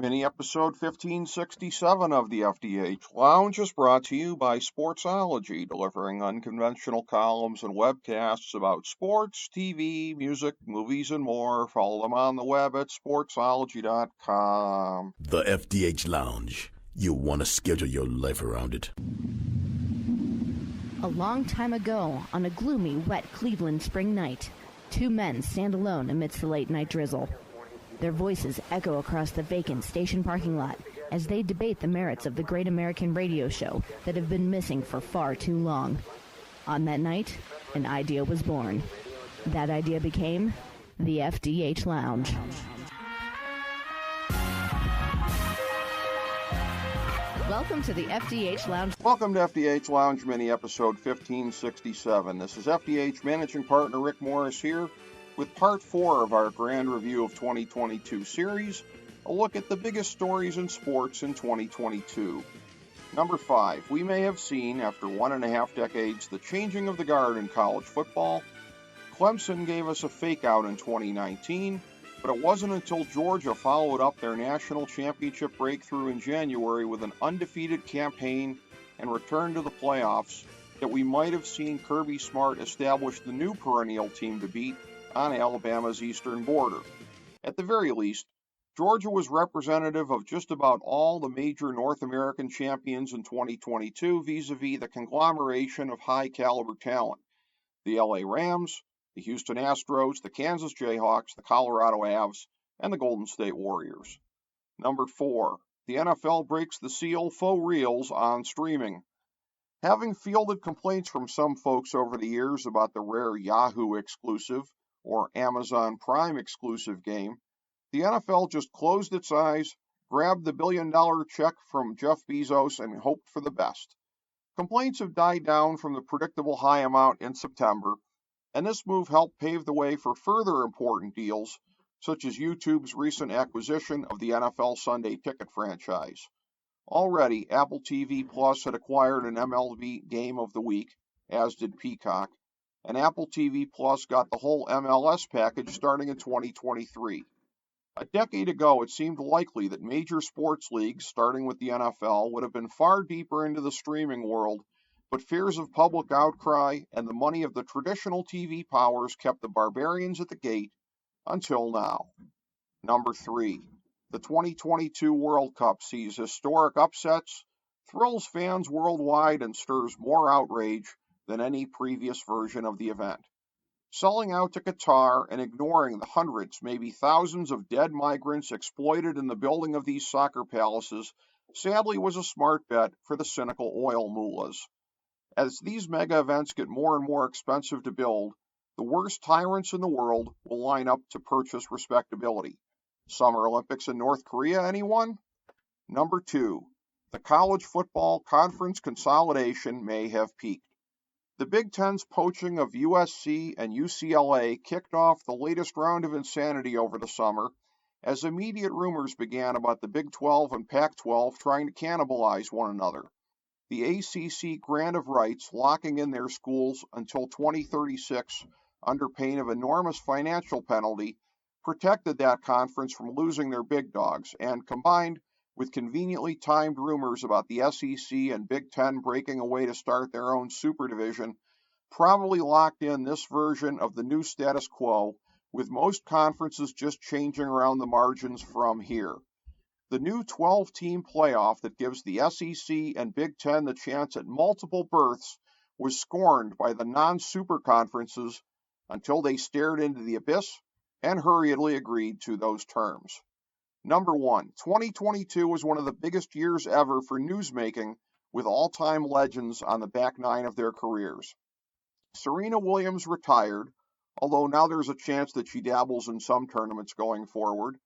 Mini episode 1567 of the FDH Lounge is brought to you by Sportsology, delivering unconventional columns and webcasts about sports, TV, music, movies, and more. Follow them on the web at sportsology.com. The FDH Lounge. You want to schedule your life around it. A long time ago, on a gloomy, wet Cleveland spring night, two men stand alone amidst the late-night drizzle. Their voices echo across the vacant station parking lot as they debate the merits of the great American radio show that have been missing for far too long. On that night, an idea was born. That idea became the FDH Lounge. Welcome to the FDH Lounge. Welcome to FDH Lounge Mini episode 1567. This is FDH Managing Partner Rick Morris here with part 4 of our grand review of 2022 series, a look at the biggest stories in sports in 2022. Number 5, we may have seen, after 1.5 decades, the changing of the guard in college football. Clemson gave us a fake out in 2019, but it wasn't until Georgia followed up their national championship breakthrough in January with an undefeated campaign and return to the playoffs that we might have seen Kirby Smart establish the new perennial team to beat on Alabama's eastern border. At the very least, Georgia was representative of just about all the major North American champions in 2022 vis-a-vis the conglomeration of high-caliber talent: the LA Rams, the Houston Astros, the Kansas Jayhawks, the Colorado Avs, and the Golden State Warriors. Number 4, the NFL breaks the seal faux reels on streaming. Having fielded complaints from some folks over the years about the rare Yahoo exclusive or Amazon Prime exclusive game, the NFL just closed its eyes, grabbed the billion-dollar check from Jeff Bezos, and hoped for the best. Complaints have died down from the predictable high amount in September, and this move helped pave the way for further important deals, such as YouTube's recent acquisition of the NFL Sunday Ticket franchise. Already, Apple TV Plus had acquired an MLB Game of the Week, as did Peacock, and Apple TV Plus got the whole MLS package starting in 2023. A decade ago, it seemed likely that major sports leagues, starting with the NFL, would have been far deeper into the streaming world, but fears of public outcry and the money of the traditional TV powers kept the barbarians at the gate until now. Number 3, the 2022 World Cup sees historic upsets, thrills fans worldwide, and stirs more outrage than any previous version of the event. Selling out to Qatar and ignoring the hundreds, maybe thousands of dead migrants exploited in the building of these soccer palaces sadly was a smart bet for the cynical oil mullahs. As these mega events get more and more expensive to build, the worst tyrants in the world will line up to purchase respectability. Summer Olympics in North Korea, anyone? Number 2, the college football conference consolidation may have peaked. The Big Ten's poaching of USC and UCLA kicked off the latest round of insanity over the summer as immediate rumors began about the Big 12 and Pac-12 trying to cannibalize one another. The ACC grant of rights locking in their schools until 2036 under pain of enormous financial penalty protected that conference from losing their big dogs, and combined with conveniently timed rumors about the SEC and Big Ten breaking away to start their own super division, probably locked in this version of the new status quo, with most conferences just changing around the margins from here. The new 12-team playoff that gives the SEC and Big Ten the chance at multiple berths was scorned by the non-super conferences until they stared into the abyss and hurriedly agreed to those terms. Number 1, 2022 was one of the biggest years ever for newsmaking, with all-time legends on the back nine of their careers. Serena Williams retired, although now there's a chance that she dabbles in some tournaments going forward.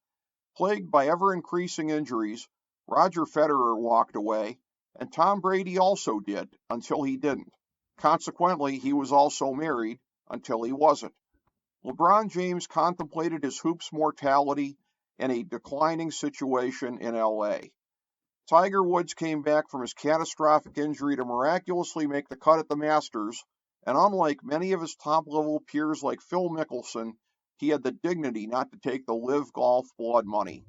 Plagued by ever-increasing injuries, Roger Federer walked away, and Tom Brady also did, until he didn't. Consequently, he was also married, until he wasn't. LeBron James contemplated his hoops mortality in a declining situation in LA. Tiger Woods came back from his catastrophic injury to miraculously make the cut at the Masters, and unlike many of his top-level peers like Phil Mickelson, he had the dignity not to take the live golf blood money.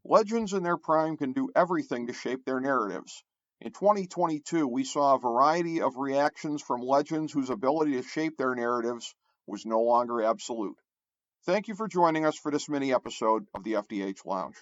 Legends in their prime can do everything to shape their narratives. In 2022, we saw a variety of reactions from legends whose ability to shape their narratives was no longer absolute. Thank you for joining us for this mini episode of the FDH Lounge.